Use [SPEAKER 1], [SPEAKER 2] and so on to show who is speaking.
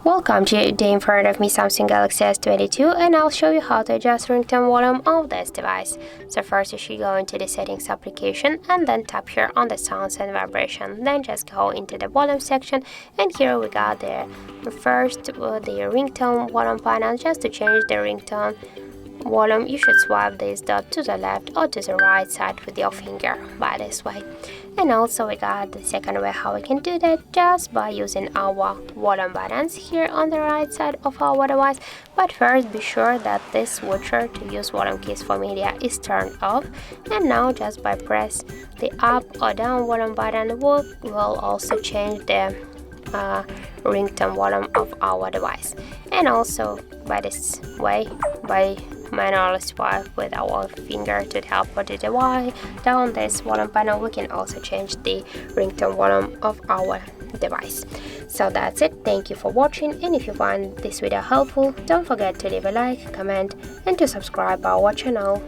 [SPEAKER 1] Welcome to the in front of me Samsung Galaxy S22, and I'll show you how to adjust ringtone volume of this device. So first you should go into the settings application and then tap here on the sounds and vibration. Then just go into the volume section, and here we got the ringtone volume panel. Just to change the ringtone volume, you should swipe this dot to the left or to the right side with your finger by this way. And also we got the second way how we can do that, just by using our volume buttons here on the right side of our device. But first be sure that this switcher to use volume keys for media is turned off. And now just by press the up or down volume button will also change the ringtone volume of our device. And also by this way, by manually swipe with our finger to the up or to the Y down this volume panel, we can also change the ringtone volume of our device. So that's it. Thank you for watching, and if you find this video helpful, don't forget to leave a like, comment, and to subscribe our channel.